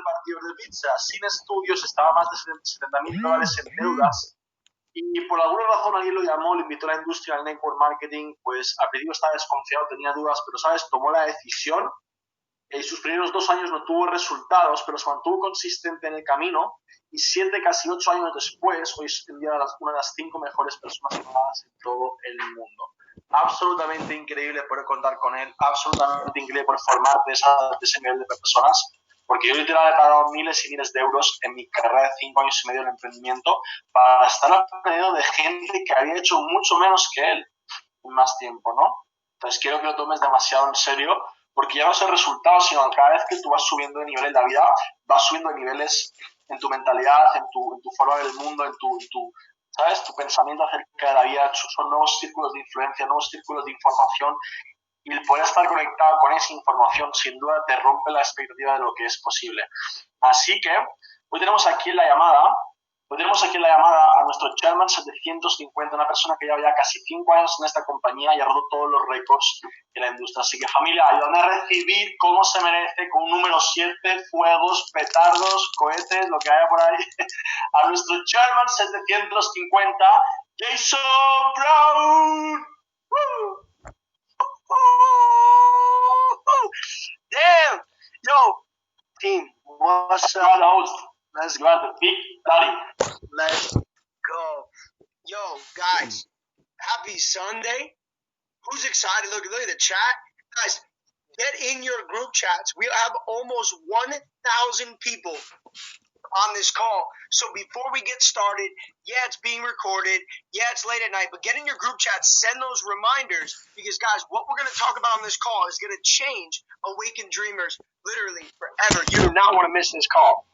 repartidor de pizza, sin estudios, estaba más de $70,000 en deudas. Y por alguna razón alguien lo llamó, le invitó a la industria al network marketing, pues al principio estaba desconfiado, tenía dudas, pero, ¿sabes? Tomó la decisión. Sus primeros 2 años no tuvo resultados, pero se mantuvo consistente en el camino y 7, casi 8 años después, hoy es en día una de las 5 mejores personas pagadas en todo el mundo. Absolutamente increíble poder contar con él, absolutamente increíble poder formarte de ese nivel de personas, porque yo literal he pagado miles y miles de euros en mi carrera de 5 años y medio en emprendimiento para estar alrededor de gente que había hecho mucho menos que él en más tiempo, ¿no? Entonces quiero que lo tomes demasiado en serio, porque ya no es el resultado, sino cada vez que tú vas subiendo de nivel en la vida, vas subiendo de niveles en tu mentalidad, en tu forma del mundo, en tu ¿sabes? Tu pensamiento acerca de la vida. Son nuevos círculos de influencia, nuevos círculos de información, y el poder estar conectado con esa información sin duda te rompe la expectativa de lo que es posible. Así que hoy tenemos aquí en la llamada a nuestro Chairman 750, una persona que lleva ya casi 5 años en esta compañía y ha roto todos los récords de la industria. Así que, familia, ayúdame a recibir como se merece, con un número 7, fuegos, petardos, cohetes, lo que haya por ahí, a nuestro Chairman 750, Jason Brown. ¡Woo! Damn! Yo, team, what's up? Let's go, the big daddy. Let's go. Yo, guys, happy Sunday. Who's excited? Look at the chat. Guys, get in your group chats. We have almost 1,000 people on this call. So before we get started, yeah, it's being recorded. Yeah, it's late at night, but get in your group chat, send those reminders, because guys, what we're going to talk about on this call is going to change Awakened Dreamers literally forever. You do not want to miss this call.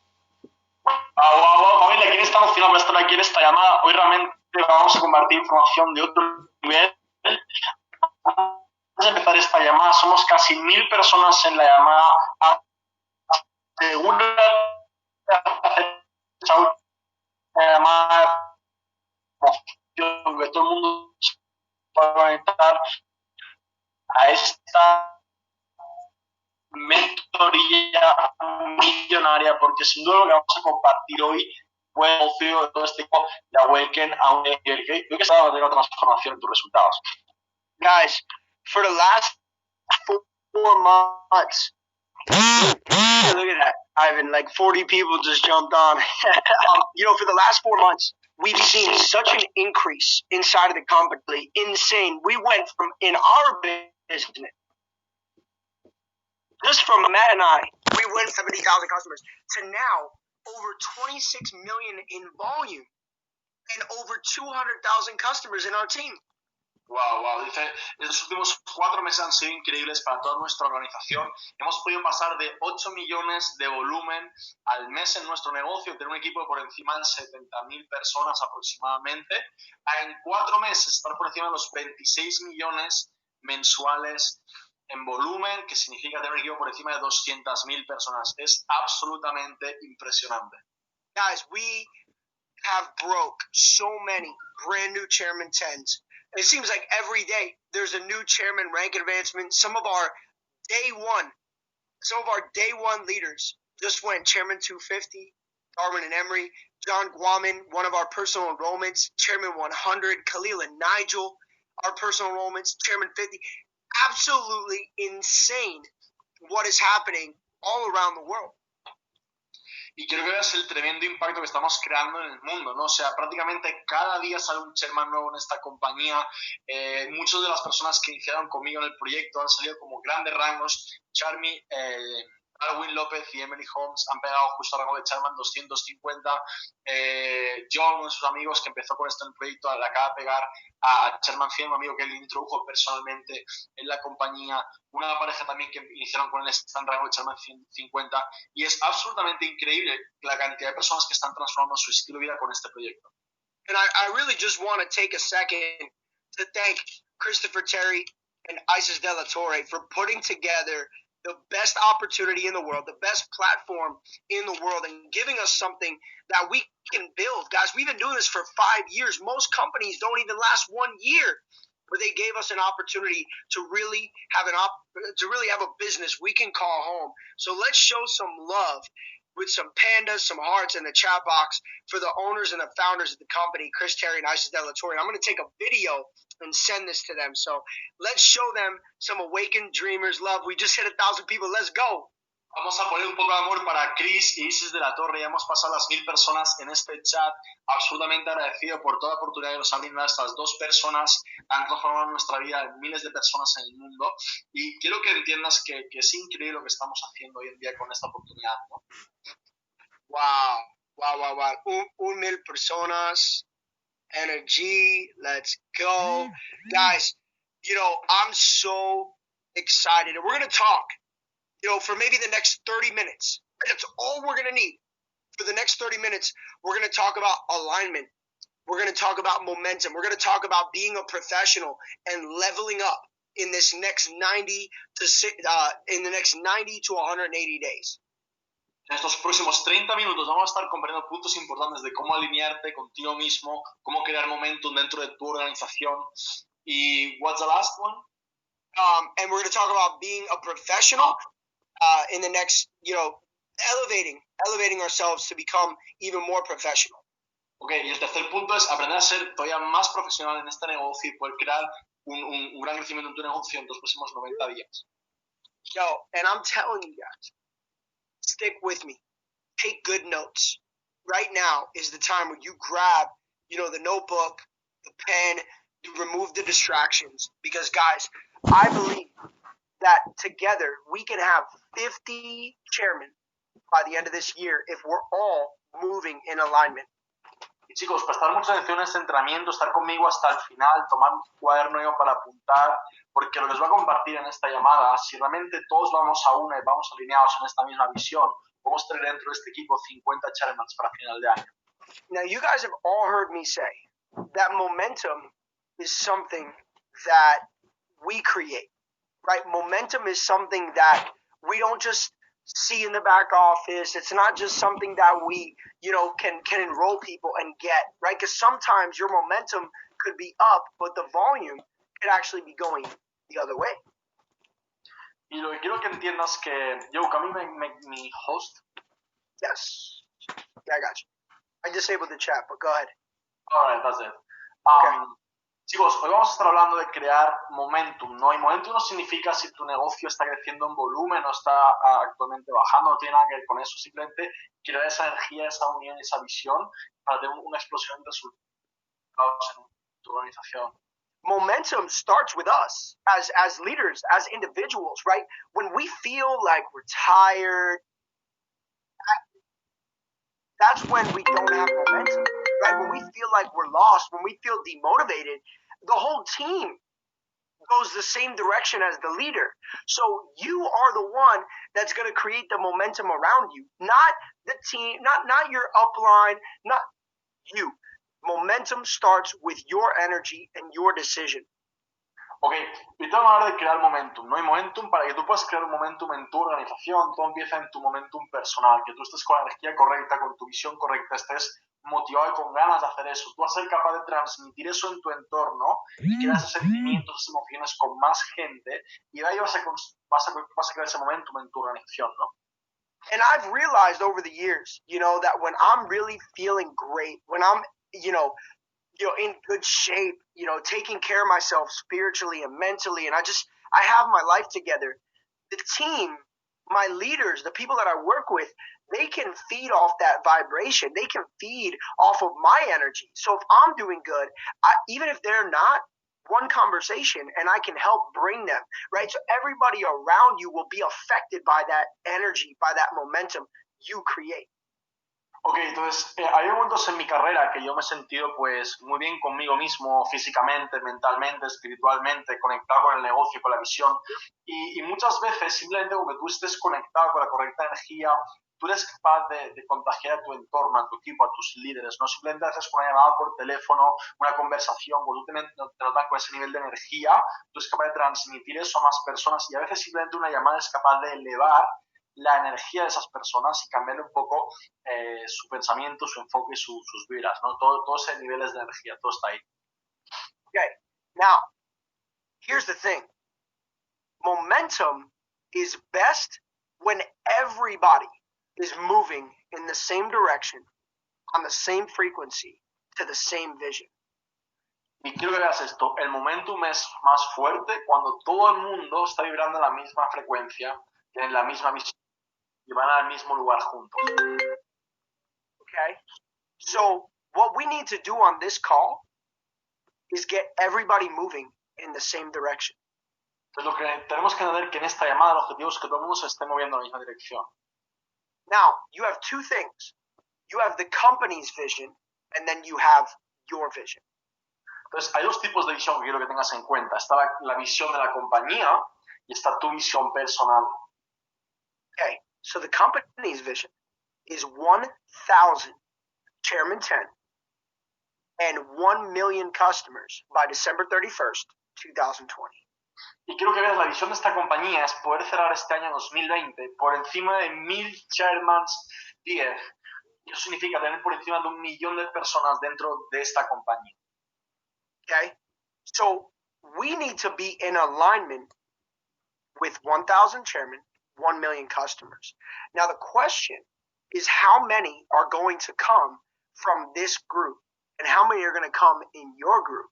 Familia, ¿quién está emocionado por estar aquí en esta llamada? Hoy realmente vamos a compartir información de otro nivel. Antes de empezar esta llamada, somos casi 1,000 personas en la llamada. Asegúrate llamada, que todo el mundo se pueda conectar a esta mentoría millonaria, porque sin duda lo que vamos a compartir hoy fue el negocio de todo este equipo de Awaken a un nivel que yo que estaba a tener otra transformación en tus resultados. Guys, for the last 4 months, look at that, Ivan, like 40 people just jumped on. For the last 4 months, we've seen such an increase inside of the company, insane. We went from, in our business, just from Matt and I, we went 70,000 customers to now over 26 million in volume and over 200,000 customers in our team. Wow. Dice, los últimos 4 meses han sido increíbles para toda nuestra organización. Hemos podido pasar de 8 millones de volumen al mes en nuestro negocio, tener un equipo por encima de 70,000 personas aproximadamente, a en 4 meses estar por encima de los 26 millones mensuales en volumen, que significa tener un equipo por encima de 200,000 personas. Es absolutamente impresionante. Guys, we have broke so many brand new Chairman 10s. It seems like every day there's a new Chairman rank advancement. Some of our day one leaders just went Chairman 250, Darwin and Emery, John Guaman, one of our personal enrollments, Chairman 100, Khalil and Nigel, our personal enrollments, Chairman 50. Absolutely insane what is happening all around the world. Y quiero que veas el tremendo impacto que estamos creando en el mundo, ¿no? O sea, prácticamente cada día sale un chairman nuevo en esta compañía. Muchas de las personas que iniciaron conmigo en el proyecto han salido como grandes rangos. Charmy, Alwin López y Emily Holmes han pegado justo al rango de Chairman 250. John, uno de sus amigos que empezó con esto en el proyecto, le acaba de pegar a Chairman 100, un amigo que él introdujo personalmente en la compañía. Una pareja también que iniciaron con él está en rango de Chairman 150. Y es absolutamente increíble la cantidad de personas que están transformando su estilo de vida con este proyecto. And I really just want to take a second to thank Christopher Terry and Isis De La Torre for putting together the best opportunity in the world, the best platform in the world, and giving us something that we can build. Guys, we've been doing this for 5 years. Most companies don't even last 1 year, but they gave us an opportunity to really have a business we can call home. So let's show some love with some pandas, some hearts in the chat box for the owners and the founders of the company, Chris Terry and Isis De La Torre. I'm going to take a video and send this to them. So let's show them some awakened dreamers love. We just hit 1,000 people. Let's go. Vamos a poner un poco de amor para Chris y Isis de la Torre. Ya hemos pasado las 1000 personas en este chat. Absolutamente agradecido por toda la oportunidad que nos han brindado estas dos personas. Han transformado nuestra vida en miles de personas en el mundo. Y quiero que entiendas que es increíble lo que estamos haciendo hoy en día con esta oportunidad, ¿no? Wow. 1,000 personas. Energy. Let's go. Guys, I'm so excited. And we're going to talk. For maybe the next 30 minutes. That's all we're going to need. For the next 30 minutes, we're going to talk about alignment. We're going to talk about momentum. We're going to talk about being a professional and leveling up in this next 90 to 180 days. En estos próximos 30 minutos vamos a estar comprendiendo puntos importantes de cómo alinearte contigo mismo, cómo crear momentum dentro de tu organización. Y what's the last one? And we're going to talk about being a professional. In the next, elevating ourselves to become even more professional. Okay, y el tercer punto es aprender a ser todavía más profesional en este negocio y poder crear un gran crecimiento en tu negocio en los próximos 90 días. And I'm telling you guys, stick with me. Take good notes. Right now is the time when you grab, the notebook, the pen, you remove the distractions. Because, guys, I believe that together we can have 50 chairmen by the end of this year if we're all moving in alignment. Y chicos, prestar mucha atención a este entrenamiento, estar conmigo hasta el final, tomar un cuaderno para apuntar, porque lo que os voy a compartir en esta llamada, si realmente todos vamos a una y vamos alineados en esta misma visión, podemos tener dentro de este equipo 50 chairmen para final de año. Now, you guys have all heard me say that momentum is something that we create. Right? Momentum is something that we don't just see in the back office. It's not just something that we, can enroll people and get, right? Because sometimes your momentum could be up, but the volume could actually be going the other way. Y lo que quiero que entiendas que, can we make me host? Yes. Yeah, I got you. I disabled the chat, but go ahead. All right, that's it. Okay. Chicos, hoy vamos a estar hablando de crear momentum, ¿no? Y momentum no significa si tu negocio está creciendo en volumen o está actualmente bajando, no tiene nada que ver con eso, simplemente crear esa energía, esa unión, esa visión para tener una explosión de resultados en tu organización. Momentum starts with us as leaders, as individuals, right? When we feel like we're tired, that's when we don't have momentum, right? When we feel like we're lost, when we feel demotivated, the whole team goes the same direction as the leader. So you are the one that's going to create the momentum around you, not the team, not your upline, not you. Momentum starts with your energy and your decision. Ok, y te vamos a hablar de crear momentum, ¿no? Y momentum, para que tú puedas crear un momentum en tu organización, todo empieza en tu momentum personal, que tú estés con la energía correcta, con tu visión correcta, estés motivado y con ganas de hacer eso. Tú vas a ser capaz de transmitir eso en tu entorno y crear esos sentimientos, esas emociones con más gente y de ahí vas a crear ese momentum en tu organización, ¿no? And I've realized over the years, that when I'm really feeling great, when I'm, in good shape, taking care of myself spiritually and mentally, and I have my life together. The team, my leaders, the people that I work with, they can feed off that vibration. They can feed off of my energy. So if I'm doing good, even if they're not, one conversation and I can help bring them, right? So everybody around you will be affected by that energy, by that momentum you create. Ok, entonces hay momentos en mi carrera que yo me he sentido pues muy bien conmigo mismo, físicamente, mentalmente, espiritualmente, conectado con el negocio, con la visión y muchas veces simplemente con que tú estés conectado con la correcta energía, tú eres capaz de contagiar a tu entorno, a tu equipo, a tus líderes, no simplemente haces una llamada por teléfono, una conversación, cuando tú te notas con ese nivel de energía, tú eres capaz de transmitir eso a más personas y a veces simplemente una llamada es capaz de elevar la energía de esas personas y cambiar un poco su pensamiento, su enfoque y sus vibras, ¿no? Todos esos niveles de energía, todo está ahí. Okay, now, here's the thing. Momentum is best when everybody is moving in the same direction, on the same frequency, to the same vision. Y quiero que veas esto, el momentum es más fuerte cuando todo el mundo está vibrando en la misma frecuencia, tienen la misma visión y van al mismo lugar juntos. Okay? So what we need to do on this call is get everybody moving in the same direction. Entonces lo que tenemos que entender que en esta llamada el objetivo es que todo el mundo se esté moviendo en la misma dirección. Now, you have two things. You have the company's vision, and then you have your vision. Entonces hay dos tipos de visión que quiero que tengas en cuenta. Está la visión de la compañía y está tu visión personal. Okay, so the company's vision is 1,000 Chairman 10 and 1 million customers by December 31st, 2020. Y quiero que veas la visión de esta compañía es poder cerrar este año 2020 por encima de 1,000 Chairmans 10. Y eso significa tener por encima de 1 millón de personas dentro de esta compañía. Okay, so we need to be in alignment with 1,000 chairmen, 1 million customers. Now the question is how many are going to come from this group and how many are going to come in your group?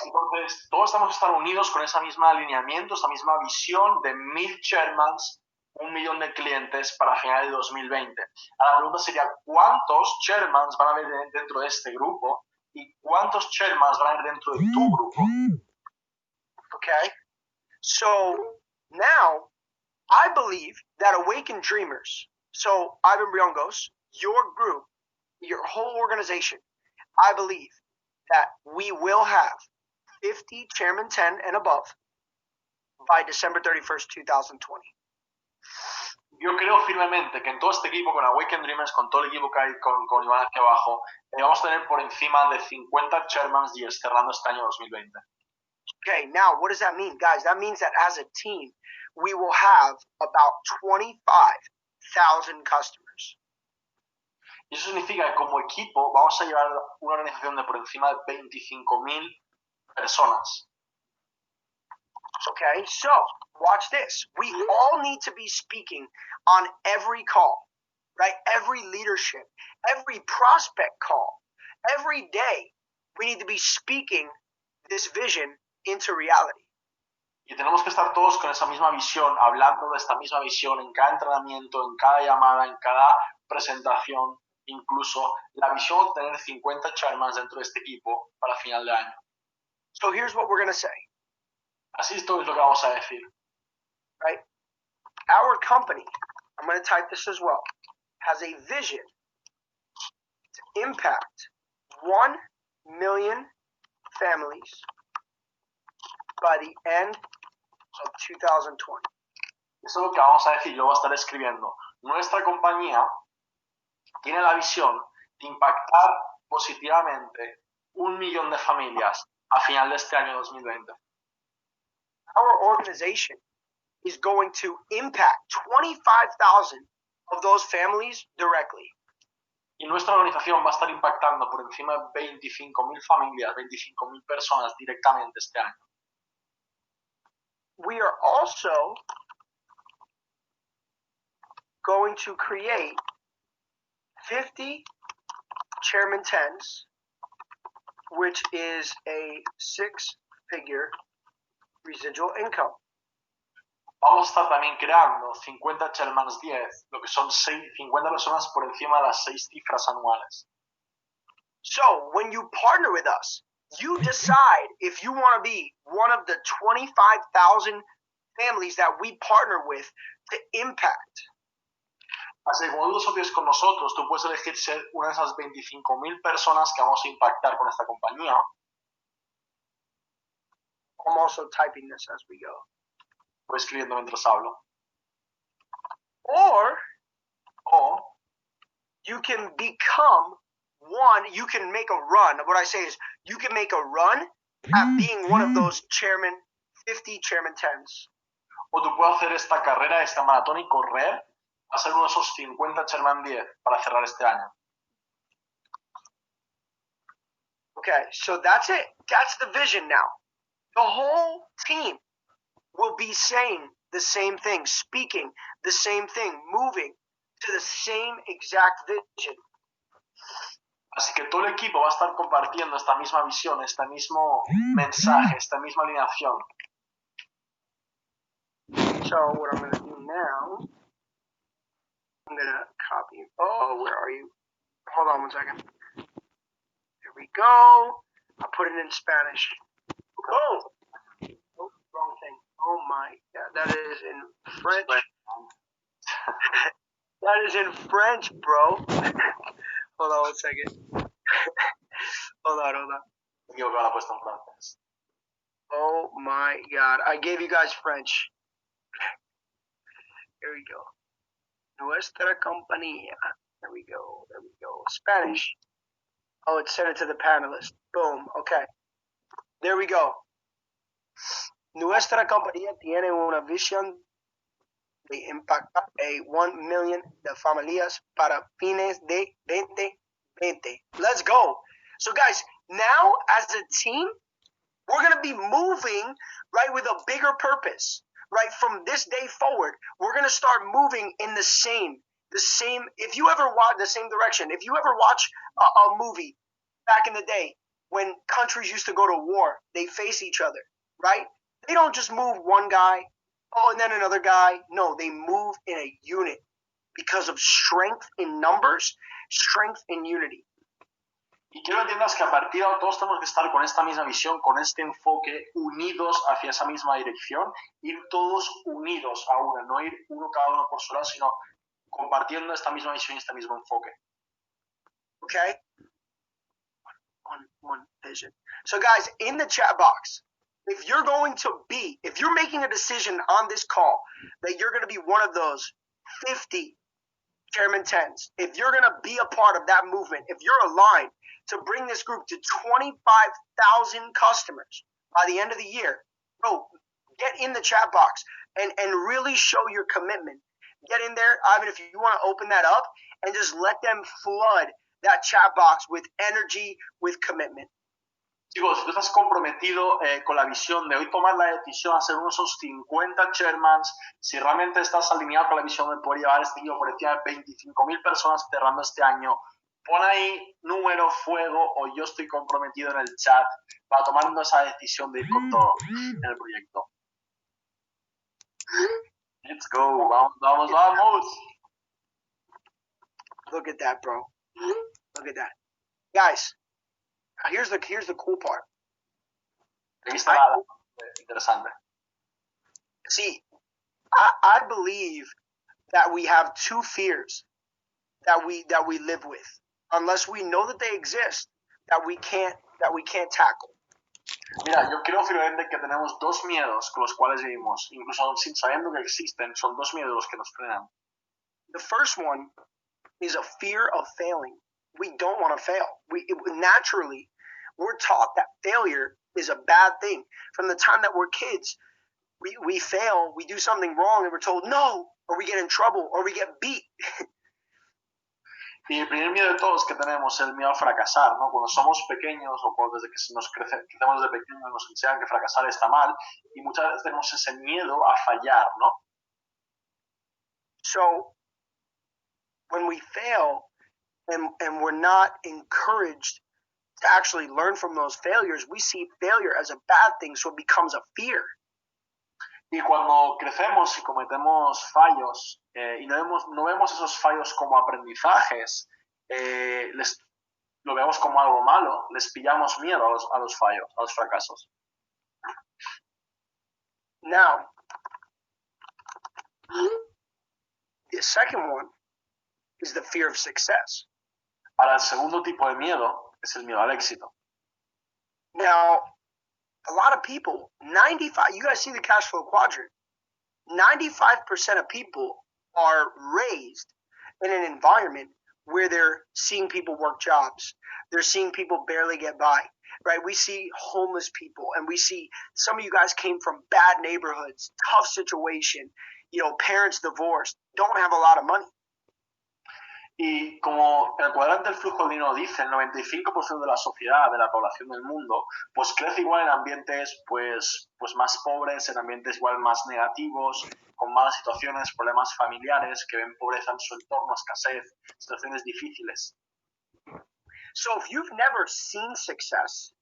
Entonces, todos estamos estar unidos con ese mismo alineamiento, esa misma visión de 1,000 chairmans, 1 millón de clientes para final de 2020. Ahora la pregunta sería, ¿cuántos chairmans van a haber dentro de este grupo? ¿Y cuántos chairmans van a haber dentro de tu grupo? Okay, so now I believe that Awakened Dreamers, so Ivan Briongos, your group, your whole organization, I believe that we will have 50 Chairman 10 and above by December 31st, 2020. Yo creo firmemente que en todo este equipo, con Awakened Dreamers, con todo el equipo que hay con Iván hacia abajo, vamos a tener por encima de 50 Chairmans 10 cerrando este año 2020. Okay, now what does that mean, guys? That means that as a team, we will have about 25,000 customers. Y eso significa que como equipo vamos a llevar una organización de por encima de 25,000 personas. Okay, so watch this. We all need to be speaking on every call, right? Every leadership, every prospect call, every day, we need to be speaking this vision into reality. Y tenemos que estar todos con esa misma visión, hablando de esta misma visión en cada entrenamiento, en cada llamada, en cada presentación, incluso la visión de tener 50 chairmans dentro de este equipo para final de año. So here's what we're going to say. Así esto es lo que vamos a decir. Right? Our company, I'm going to type this as well, has a vision to impact 1 million families by the end of 2020. Eso es lo que vamos a decir, yo voy a estar escribiendo. Nuestra compañía tiene la visión de impactar positivamente 1 millón de familias a final de este año 2020. Our organization is going to impact 25,000 of those families directly. Y nuestra organización va a estar impactando por encima de 25,000 familias, 25,000 personas directamente este año. We are also going to create 50 Chairman 10s, which is a 6-figure residual income. Vamos a estar también creando 50 Chairmans 10, lo que son 50 personas por encima de las 6 cifras anuales. So, when you partner with us, you decide if you want to be one of the 25,000 families that we partner with to impact. Así que como tú asocias con nosotros, tú puedes elegir ser una de esas 25,000 personas que vamos a impactar con esta compañía. I'm also typing this as we go. Voy escribiendo mientras hablo. Or O you can become one, you can make a run. What I say is you can make a run at being one of those 50 Chairman 10s. O tú puedes hacer esta carrera, esta maratón y correr a ser uno de esos 50 Chairman 10 para cerrar este año. Okay, so that's it. That's the vision now. The whole team will be saying the same thing, speaking the same thing, moving to the same exact vision. Así que todo el equipo va a estar compartiendo esta misma visión, este mismo mensaje, esta misma alineación. So what I'm going to do now, I'm going to copy. Oh, where are you? Hold on one second. Here we go. I'll put it in Spanish. Oh, wrong thing. Oh my God, that is in French. That is in French, bro. Hold on one second. hold on. Yo lo he puesto en francés. Oh my God, I gave you guys French. Here we go. Nuestra compañía. There we go. Spanish. Oh, it sent it to the panelists. Boom. Okay. There we go. Nuestra compañía tiene una visión de impactar a 1 million de familias para fines de 2020. Let's go. So guys, now as a team, we're going to be moving, right, with a bigger purpose. Right, from this day forward, we're going to start moving in the same, if you ever watch the same direction, if you ever watch a movie back in the day when countries used to go to war, they face each other, right? They don't just move one guy, and then another guy. No, they move in a unit because of strength in numbers, strength in unity. Y quiero que entiendas que a partir de ahora todos tenemos que estar con esta misma visión, con este enfoque, unidos hacia esa misma dirección, ir todos unidos a una, no ir uno cada uno por su lado, sino compartiendo esta misma visión y este mismo enfoque. Okay? One vision. So guys, in the chat box, if you're making a decision on this call that you're going to be one of those 50 Chairman 10s, if you're going to be a part of that movement, if you're aligned to bring this group to 25,000 customers by the end of the year, bro, get in the chat box and really show your commitment. Get in there, Ivan, if you want to open that up and just let them flood that chat box with energy, with commitment. Chicos, si tú estás comprometido con la visión de hoy tomar la decisión de hacer uno de esos 50 chairmans, si realmente estás alineado con la visión de poder llevar este equipo por encima de 25,000 personas cerrando este año, pon ahí número, fuego o yo estoy comprometido en el chat para tomando esa decisión de ir con todo en el proyecto. Let's go, vamos. Look at that, bro. Look at that. Guys, here's the cool part. Aquí está interesante. See, I believe that we have two fears that we live with, unless we know that they exist, that we can't tackle. Mira, yo creo firmemente que tenemos dos miedos con los cuales vivimos, incluso sin sabiendo que existen, son dos miedos los que nos frenan. The first one is a fear of failing. We don't want to fail. Naturally, we're taught that failure is a bad thing. From the time that we're kids, we fail, we do something wrong, and we're told no, or we get in trouble, or we get beat. Y el primer miedo de todos que tenemos es el miedo a fracasar, ¿no? Cuando somos pequeños o cuando desde que crecemos desde pequeños nos enseñan que fracasar está mal y muchas veces tenemos ese miedo a fallar, ¿no? So, when we fail and we're not encouraged to actually learn from those failures, we see failure as a bad thing, so it becomes a fear. Y cuando crecemos y cometemos fallos y no vemos esos fallos como aprendizajes, lo vemos como algo malo, les pillamos miedo a los fallos, a los fracasos. Now, the second one is the fear of success. Ahora, el segundo tipo de miedo es el miedo al éxito. Now, a lot of people, 95, you guys see the cash flow quadrant, 95% of people are raised in an environment where they're seeing people work jobs. They're seeing people barely get by, right? We see homeless people, and we see some of you guys came from bad neighborhoods, tough situation, parents divorced, don't have a lot of money. Y como el cuadrante del flujo de dinero dice, el 95% de la sociedad, de la población del mundo, pues crece igual en ambientes pues más pobres, en ambientes igual más negativos, con malas situaciones, problemas familiares, que ven pobreza en su entorno, escasez, situaciones difíciles. So if you've never seen success,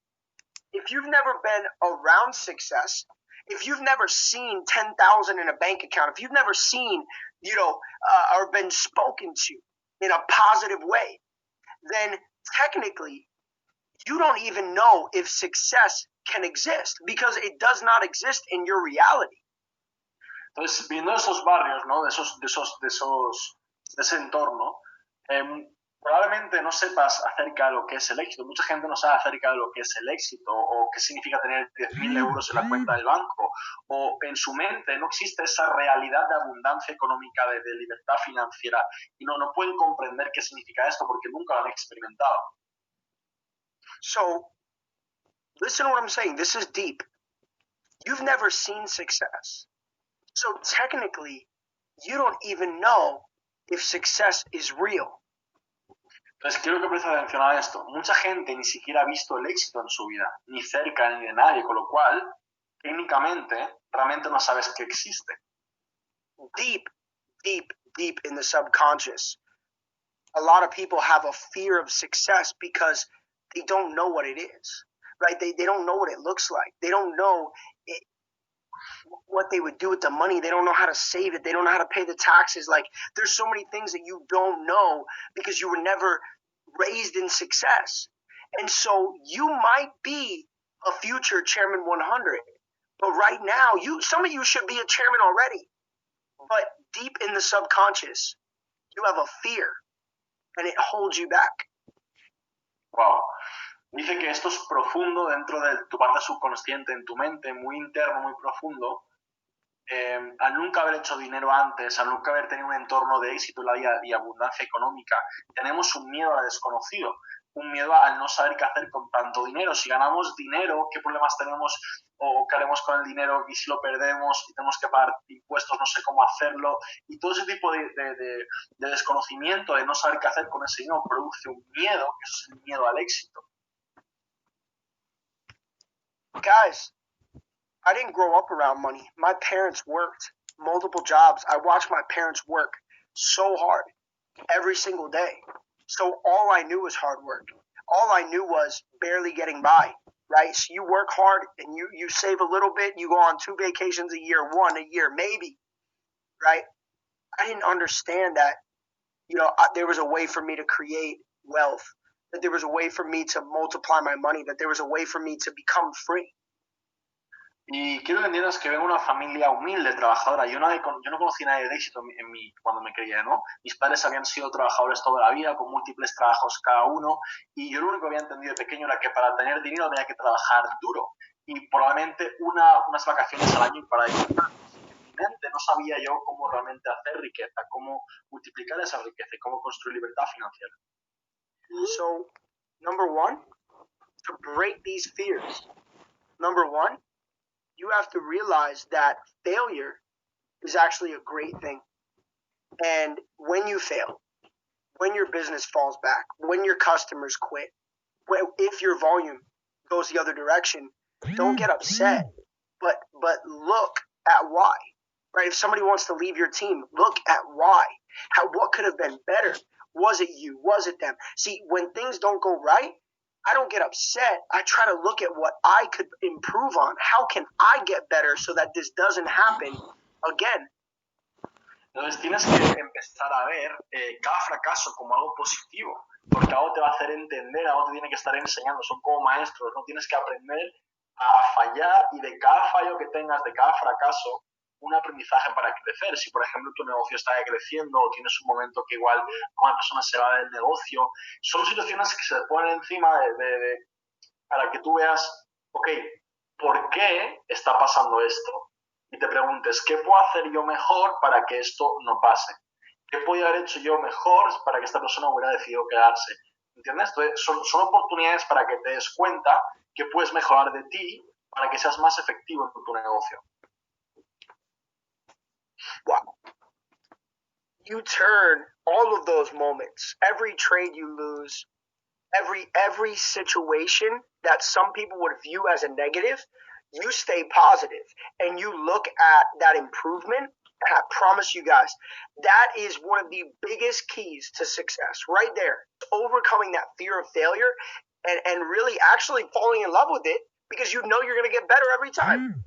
if you've never been around success, if you've never seen 10,000 in a bank account, if you've never seen, or been spoken to in a positive way, then technically you don't even know if success can exist because it does not exist in your reality. Entonces, viendo esos barrios, ¿no? De ese entorno, probablemente no sepas acerca de lo que es el éxito. Mucha gente no sabe acerca de lo que es el éxito o qué significa tener 10.000 euros en la cuenta del banco. O en su mente no existe esa realidad de abundancia económica, de libertad financiera. Y no pueden comprender qué significa esto porque nunca lo han experimentado. So, listen to what I'm saying. This is deep. You've never seen success. So technically, you don't even know if success is real. Entonces quiero que prestes atención a esto. Mucha gente ni siquiera ha visto el éxito en su vida, ni cerca ni de nadie, con lo cual, técnicamente, realmente no sabes que existe. Deep, deep, deep in the subconscious, a lot of people have a fear of success because they don't know what it is, right? They don't know what it looks like. They don't know what they would do with the money. They don't know how to save it. They don't know how to pay the taxes. Like, there's so many things that you don't know because you were never raised in success. And so you might be a future Chairman 100, but right now, some of you should be a chairman already. But deep in the subconscious, you have a fear, and it holds you back. Wow. Dice que esto es profundo dentro de tu parte subconsciente, en tu mente, muy interno, muy profundo. Al nunca haber hecho dinero antes, al nunca haber tenido un entorno de éxito en la vida y abundancia económica, tenemos un miedo al desconocido, un miedo al no saber qué hacer con tanto dinero. Si ganamos dinero, ¿qué problemas tenemos o qué haremos con el dinero? Y si lo perdemos y tenemos que pagar impuestos, no sé cómo hacerlo. Y todo ese tipo de desconocimiento, de no saber qué hacer con ese dinero, produce un miedo, que eso es el miedo al éxito. Guys, I didn't grow up around money. My parents worked multiple jobs. I watched my parents work so hard every single day. So all I knew was hard work. All I knew was barely getting by, right? So you work hard and you save a little bit. You go on 2 vacations a year, 1 a year, maybe, right? I didn't understand that, there was a way for me to create wealth, that there was a way for me to multiply my money, that there was a way for me to become free. Y quiero que entiendas que vengo de una familia humilde, trabajadora. Yo no conocí a nadie de éxito cuando me crié, ¿no? Mis padres habían sido trabajadores toda la vida, con múltiples trabajos cada uno, y yo lo único que había entendido de pequeño era que para tener dinero tenía que trabajar duro, y probablemente unas vacaciones al año y para disfrutar. En mi mente no sabía yo cómo realmente hacer riqueza, cómo multiplicar esa riqueza y cómo construir libertad financiera. So, number one, to break these fears, number one, you have to realize that failure is actually a great thing. And when you fail, when your business falls back, when your customers quit, if your volume goes the other direction, don't get upset, but look at why. Right? If somebody wants to leave your team, look at why. What could have been better? Was it you? Was it them? See, when things don't go right, I don't get upset. I try to look at what I could improve on. How can I get better so that this doesn't happen again? Entonces tienes que empezar a ver cada fracaso como algo positivo, porque algo te va a hacer entender, algo te tiene que estar enseñando. Son como maestros, ¿no? Tienes que aprender a fallar y de cada fallo que tengas, de cada fracaso, un aprendizaje para crecer. Si, por ejemplo, tu negocio está creciendo o tienes un momento que igual una persona se va del negocio, son situaciones que se te ponen encima para que tú veas, ok, ¿por qué está pasando esto? Y te preguntes, ¿qué puedo hacer yo mejor para que esto no pase? ¿Qué podría haber hecho yo mejor para que esta persona hubiera decidido quedarse? ¿Entiendes? Entonces, son oportunidades para que te des cuenta que puedes mejorar de ti para que seas más efectivo en tu negocio. Wow. you turn all of those moments, every trade you lose, every situation that some people would view as a negative, you stay positive and you look at that improvement. And I promise you guys, that is one of the biggest keys to success right there. Overcoming that fear of failure and really actually falling in love with it because you know you're going to get better every time.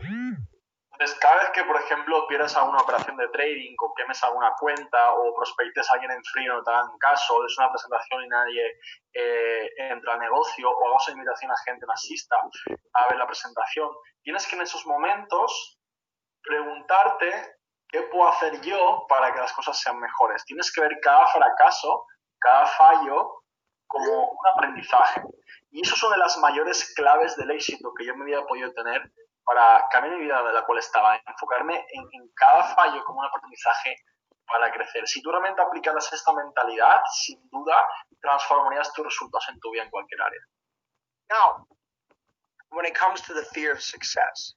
Entonces, cada vez que, por ejemplo, pierdas alguna operación de trading, o quemes alguna cuenta, o prospectes a alguien en frío, no te hagan caso, es una presentación y nadie entra al negocio, o hagas una invitación a gente, no asista a ver la presentación, tienes que en esos momentos preguntarte qué puedo hacer yo para que las cosas sean mejores. Tienes que ver cada fracaso, cada fallo, como un aprendizaje. Y eso es una de las mayores claves del éxito que yo en mi vida he podido tener para cambiar mi vida de la cual estaba, enfocarme en cada fallo como un aprendizaje para crecer. Si tú realmente aplicaras esta mentalidad, sin duda transformarías tus resultados en tu vida en cualquier área. Now, when it comes to the fear of success,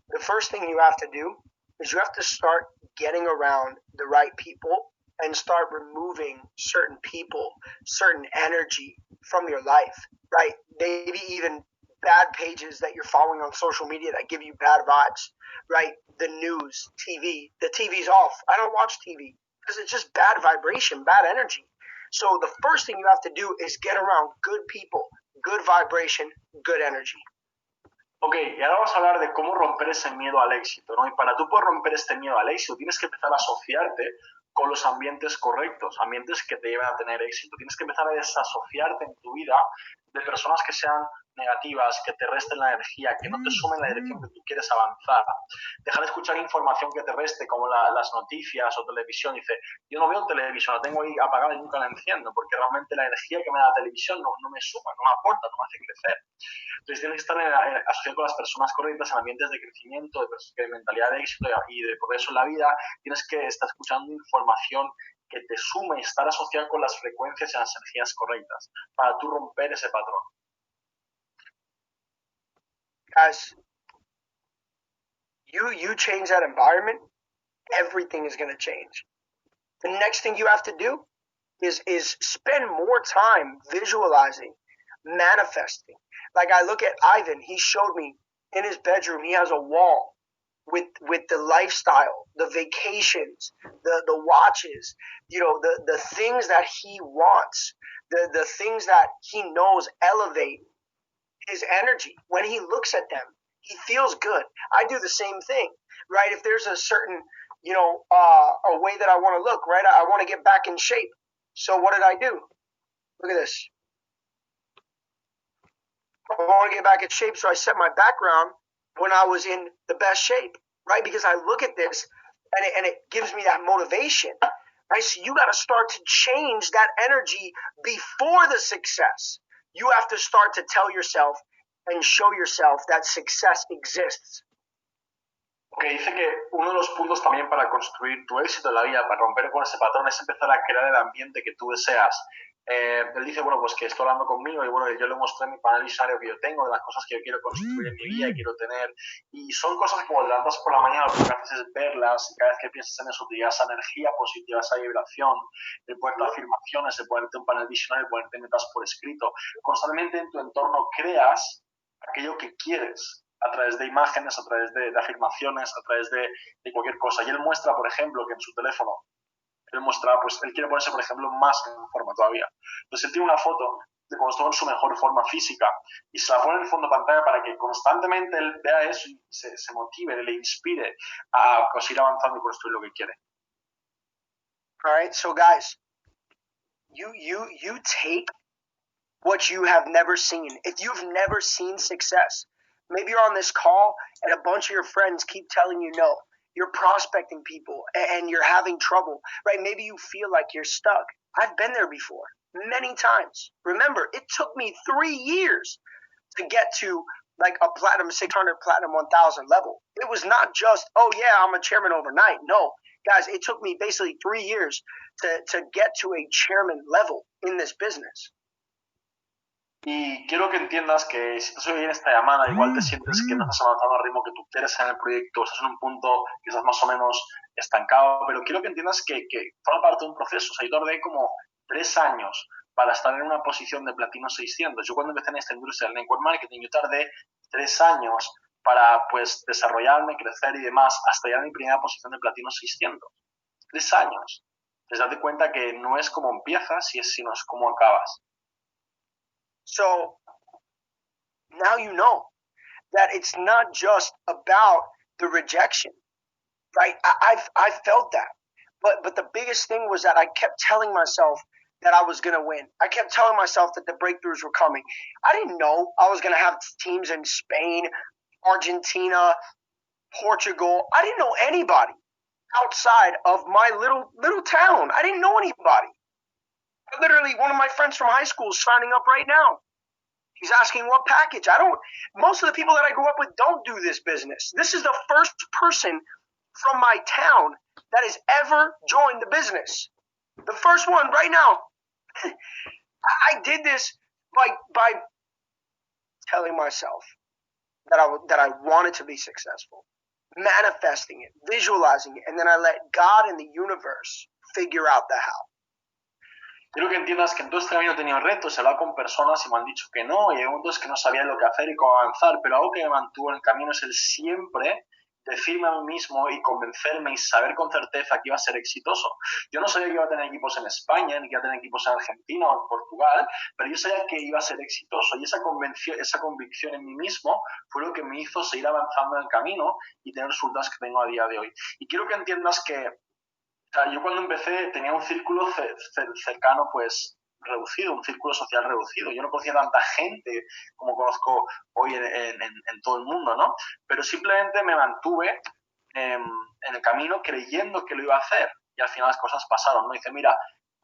the first thing you have to do is you have to start getting around the right people and start removing certain people, certain energy from your life, right? Maybe even bad pages that you're following on social media that give you bad vibes, right? The news, TV, the TV's off. I don't watch TV because it's just bad vibration, bad energy. So the first thing you have to do is get around good people, good vibration, good energy. Ok, y ahora vamos a hablar de cómo romper ese miedo al éxito, ¿no? Y para tú poder romper este miedo al éxito, tienes que empezar a asociarte con los ambientes correctos, ambientes que te lleven a tener éxito. Tienes que empezar a desasociarte en tu vida de personas que sean negativas, que te resten la energía, que no te sumen la dirección que tú quieres avanzar. Dejar de escuchar información que te reste, como las noticias o televisión. Dice, yo no veo televisión, la tengo ahí apagada y nunca la enciendo, porque realmente la energía que me da la televisión no me suma, no me aporta, no me hace crecer. Entonces tienes que estar asociado con las personas correctas en ambientes de crecimiento, de mentalidad de éxito y de progreso en la vida. Tienes que estar escuchando información que te sume y estar asociado con las frecuencias y las energías correctas para tú romper ese patrón. Guys, you change that environment, everything is going to change. The next thing you have to do is spend more time visualizing, manifesting. Like I look at Ivan, he showed me in his bedroom, he has a wall with the lifestyle, the vacations, the watches, you know, the things that he wants, the things that he knows elevate his energy. When he looks at them, he feels good. I do the same thing, right? If there's a certain, you know, a way that I want to look, right? I want to get back in shape. So what did I do? Look at this. I want to get back in shape, so I set my background when I was in the best shape, right? Because I look at this and it gives me that motivation, right? So you got to start to change that energy before the success. You have to start to tell yourself and show yourself that success exists. Ok, dice que uno de los puntos también para construir tu éxito en la vida, para romper con ese patrón, es empezar a crear el ambiente que tú deseas. Él dice, bueno, pues que estoy hablando conmigo y bueno, yo le mostré mi panel visionario que yo tengo, de las cosas que yo quiero construir en mi vida y quiero tener. Y son cosas que cuando te levantas por la mañana, lo que haces es verlas, y cada vez que piensas en eso te da esa energía positiva, esa vibración, de ponerte afirmaciones, de ponerte un panel visionario, de ponerte metas por escrito. Constantemente en tu entorno creas aquello que quieres, a través de imágenes, a través de afirmaciones, a través de cualquier cosa. Y él muestra, por ejemplo, que en su teléfono, él muestra, pues él quiere ponerse, por ejemplo, más en forma todavía. Entonces él tiene una foto de cuando estuvo en su mejor forma física y se la pone en el fondo de pantalla para que constantemente él vea eso y se motive, le inspire a seguir avanzando y construir lo que quiere. All right, so guys, you take what you have never seen. If you've never seen success, maybe you're on this call and a bunch of your friends keep telling you no. You're prospecting people and you're having trouble, right? Maybe you feel like you're stuck. I've been there before, many times. Remember, it took me 3 years to get to like a platinum 600, platinum 1000 level. It was not just, oh yeah, I'm a chairman overnight. No, guys, it took me basically 3 years to get to a chairman level in this business. Y quiero que entiendas que si estás hoy en esta llamada, igual te sientes que no estás avanzando al ritmo que tú quieres en el proyecto, estás en un punto que estás más o menos estancado, pero quiero que entiendas que forma parte de un proceso. O sea, yo tardé como 3 años para estar en una posición de platino 600. Yo cuando empecé en esta industria del network marketing, yo tardé 3 años para pues desarrollarme, crecer y demás, hasta llegar a mi primera posición de platino 600. 3 años. Entonces date cuenta que no es como empiezas, sino es como acabas. So now you know that it's not just about the rejection, right? I felt that, but the biggest thing was that I kept telling myself that I was gonna win. I kept telling myself that the breakthroughs were coming. I didn't know I was gonna have teams in Spain, Argentina, Portugal. I didn't know anybody outside of my little town. I didn't know anybody. Literally, one of my friends from high school is signing up right now. He's asking what package. Most of the people that I grew up with don't do this business. This is the first person from my town that has ever joined the business. The first one right now. I did this by telling myself that I wanted to be successful, manifesting it, visualizing it, and then I let God and the universe figure out the how. Quiero que entiendas que en todo este camino he tenido retos, he hablado con personas y me han dicho que no, y hay momentos que no sabía lo que hacer y cómo avanzar, pero algo que me mantuvo en el camino es el siempre decirme a mí mismo y convencerme y saber con certeza que iba a ser exitoso. Yo no sabía que iba a tener equipos en España, ni que iba a tener equipos en Argentina o en Portugal, pero yo sabía que iba a ser exitoso, y esa convicción en mí mismo fue lo que me hizo seguir avanzando en el camino y tener los resultados que tengo a día de hoy. Y quiero que entiendas que yo cuando empecé tenía un círculo cercano, pues reducido, un círculo social reducido. Yo no conocía tanta gente como conozco hoy en todo el mundo, ¿no? Pero simplemente me mantuve en el camino creyendo que lo iba a hacer, y al final las cosas pasaron, ¿no? Dice, mira,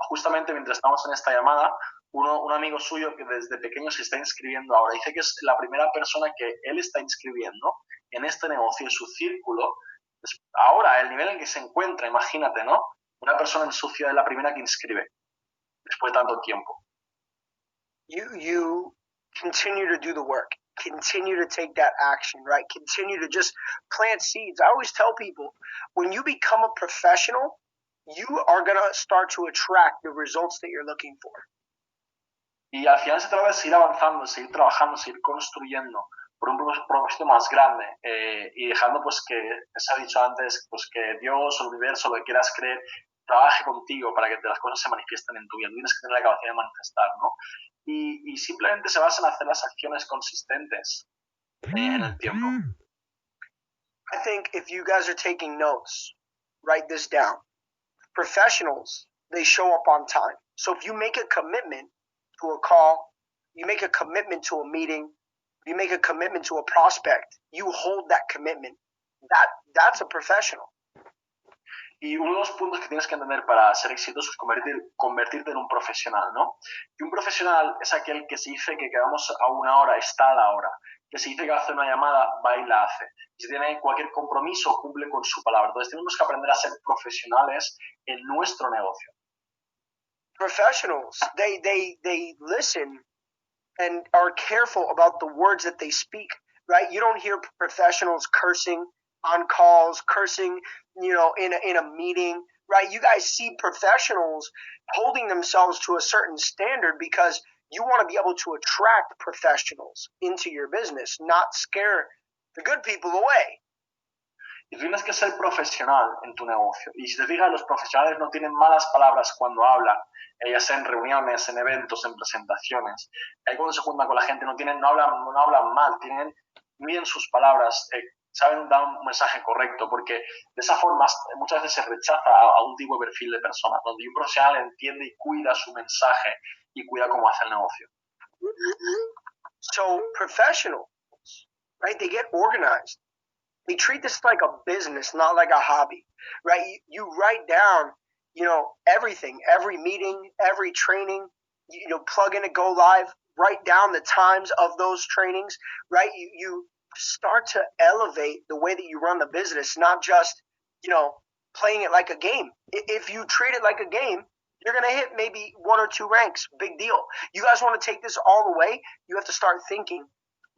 justamente mientras estamos en esta llamada, un amigo suyo que desde pequeño se está inscribiendo ahora, dice que es la primera persona que él está inscribiendo en este negocio, en su círculo. Ahora, el nivel en que se encuentra, imagínate, ¿no? Una persona en su ciudad es la primera que inscribe después de tanto tiempo. You continue to do the work. Continue to take that action, right? Continue to just plant seeds. I always tell people, when you become a professional, you are going to start to attract the results that you're looking for. Y al final se trata de seguir avanzando, seguir trabajando, seguir construyendo por un propósito más grande, y dejando pues que, se ha dicho antes, pues que Dios o el universo, lo que quieras creer, trabaje contigo para que las cosas se manifiesten en tu vida. Tienes que tener la capacidad de manifestar, ¿no? Y simplemente se basa en hacer las acciones consistentes en el tiempo. I think if you guys are taking notes, write this down. Professionals, they show up on time. So if you make a commitment to a call, you make a commitment to a meeting, you make a commitment to a prospect, you hold that commitment. That's a professional. Y uno de los puntos que tienes que entender para ser exitoso es convertirte en un profesional, ¿no? Y un profesional es aquel que se dice que quedamos a una hora, está a la hora. Que se dice que hace una llamada, va y la hace. Y si tiene cualquier compromiso, cumple con su palabra. Entonces tenemos que aprender a ser profesionales en nuestro negocio. Professionals, they listen and are careful about the words that they speak, right? You don't hear professionals cursing on calls, cursing, in a meeting, right? You guys see professionals holding themselves to a certain standard because you want to be able to attract professionals into your business, not scare the good people away. Y tienes que ser profesional en tu negocio. Y si te fijas, los profesionales no tienen malas palabras cuando hablan, ya sea en reuniones, en eventos, en presentaciones. Ahí cuando se juntan con la gente no hablan mal, miden sus palabras, saben dar un mensaje correcto, porque de esa forma muchas veces se rechaza a un tipo de perfil de persona, donde un profesional entiende y cuida su mensaje y cuida cómo hace el negocio. So professionals, right? They get organized. They treat this like a business, not like a hobby, right? You write down, everything, every meeting, every training, plug in a go live, write down the times of those trainings, right? You start to elevate the way that you run the business, not just, playing it like a game. If you treat it like a game, you're going to hit maybe 1 or 2 ranks. Big deal. You guys want to take this all the way, you have to start thinking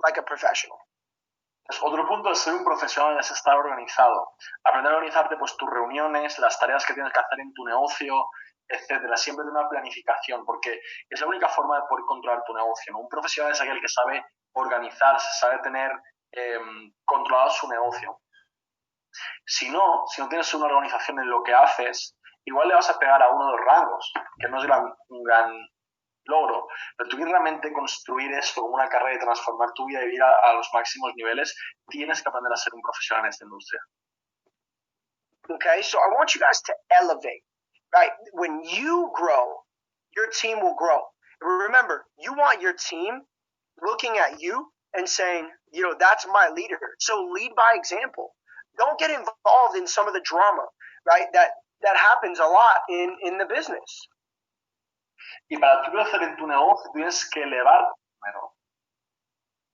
like a professional. Pues otro punto de ser un profesional es estar organizado. Aprender a organizarte pues tus reuniones, las tareas que tienes que hacer en tu negocio, etcétera. Siempre de una planificación, porque es la única forma de poder controlar tu negocio, ¿no? Un profesional es aquel que sabe organizarse, sabe tener controlado su negocio. Si no tienes una organización en lo que haces, igual le vas a pegar a uno de los rangos, que no es un gran logro, pero tú quieres realmente construir esto como una carrera y transformar tu vida y ir a los máximos niveles, tienes que aprender a ser un profesional en esta industria. Okay, so I want you guys to elevate, right? When you grow, your team will grow. Remember, you want your team looking at you and saying, you know, that's my leader. So lead by example. Don't get involved in some of the drama, right? That happens a lot in the business. Y para tú crecer en tu negocio, tienes que elevarte primero.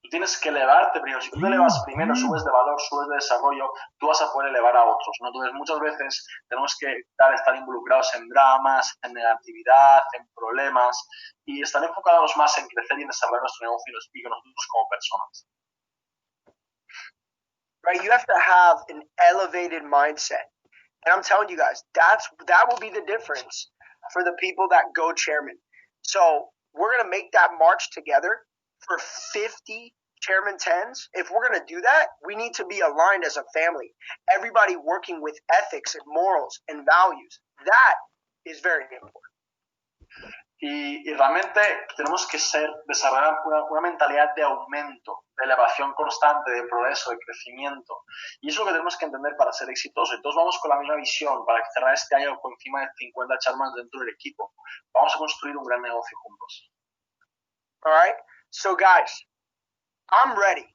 Tú tienes que elevarte primero. Si tú te elevas primero, subes de valor, subes de desarrollo, tú vas a poder elevar a otros, ¿no? Entonces, muchas veces tenemos que estar involucrados en dramas, en negatividad, en problemas, y estar enfocados más en crecer y en desarrollar nuestro negocio y nosotros como personas. Right? You have to have an elevated mindset. And I'm telling you guys, that will be the difference for the people that go chairman. So we're going to make that march together for 50 chairman 10s. If we're going to do that, we need to be aligned as a family. Everybody working with ethics and morals and values. That is very important. Y realmente tenemos que desarrollar una mentalidad de aumento, de elevación constante, de progreso, de crecimiento. Y eso es lo que tenemos que entender para ser exitosos. Entonces vamos con la misma visión para cerrar este año con encima de 50 chairmans dentro del equipo. Vamos a construir un gran negocio juntos. All right. So guys, I'm ready.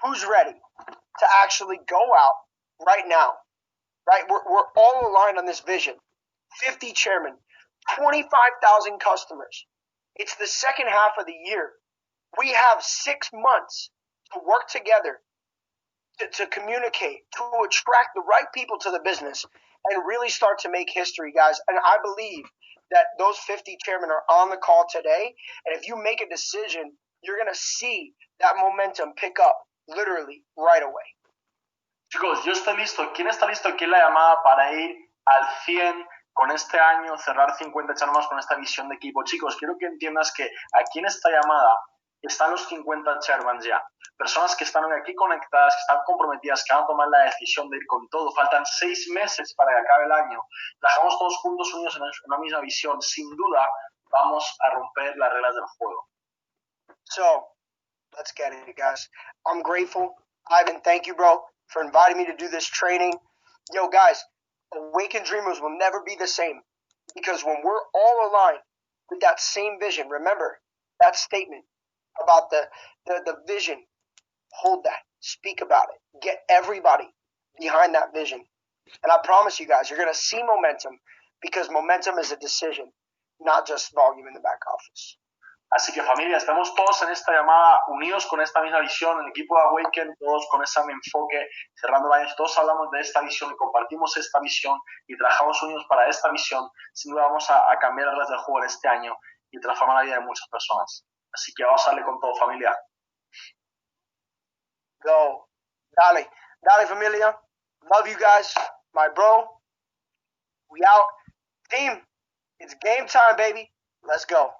Who's ready to actually go out right now? Right? We're all aligned on this vision. 50 chairmen, 25,000 customers. It's the second half of the year. We have 6 months to work together, to communicate, to attract the right people to the business, and really start to make history, guys. And I believe that those 50 chairmen are on the call today. And if you make a decision, you're going to see that momentum pick up literally right away. Chicos, yo estoy listo. ¿Quién está listo aquí en la llamada para ir al 100 con este año, cerrar 50 chairmans con esta visión de equipo? Chicos, quiero que entiendas que aquí en esta llamada están los 50 chairmans ya. Personas que están aquí conectadas, que están comprometidas, que van a tomar la decisión de ir con todo. Faltan 6 meses para que acabe el año. Trabajamos todos juntos, unidos en una misma visión. Sin duda, vamos a romper las reglas del juego. So, let's get it, guys. I'm grateful. Ivan, thank you, bro, for inviting me to do this training. Yo, guys, Awakened Dreamers will never be the same because when we're all aligned with that same vision, remember that statement about the vision, hold that, speak about it, get everybody behind that vision. And I promise you guys, you're going to see momentum because momentum is a decision, not just volume in the back office. Así que familia, estamos todos en esta llamada unidos con esta misma visión, el equipo de Awaken, todos con ese enfoque, cerrando el año, todos hablamos de esta visión y compartimos esta visión y trabajamos unidos para esta visión. Sin duda vamos a cambiar las reglas del juego en este año y transformar la vida de muchas personas. Así que vamos a darle con todo, familia. Go. Dale familia. Love you guys. My bro. We out. Team, it's game time, baby. Let's go.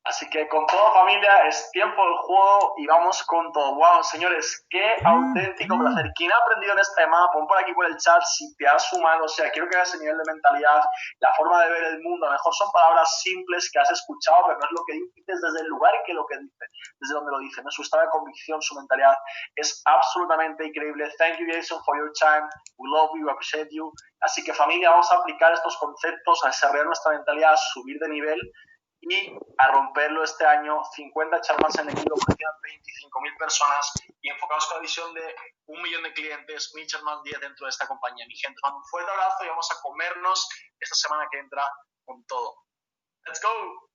Así que con todo, familia, es tiempo del juego y vamos con todo. Wow, señores, qué auténtico placer. ¿Quién ha aprendido en esta llamada? Pon por aquí por el chat si te has sumado. O sea, quiero que veas el nivel de mentalidad, la forma de ver el mundo. A lo mejor son palabras simples que has escuchado, pero no es lo que dices desde el lugar que lo que dice, desde donde lo dice, ¿no? Su estado de convicción, su mentalidad es absolutamente increíble. Thank you, Jason, for your time. We love you, we appreciate you. Así que, familia, vamos a aplicar estos conceptos, a desarrollar nuestra mentalidad, a subir de nivel y a romperlo este año. 50 chairmans en el equipo, 25.000 personas y enfocados con la visión de 1 millón de clientes, 1.000 chairmans 10 dentro de esta compañía. Mi gente, os mando un fuerte abrazo y vamos a comernos esta semana que entra con todo. ¡Let's go!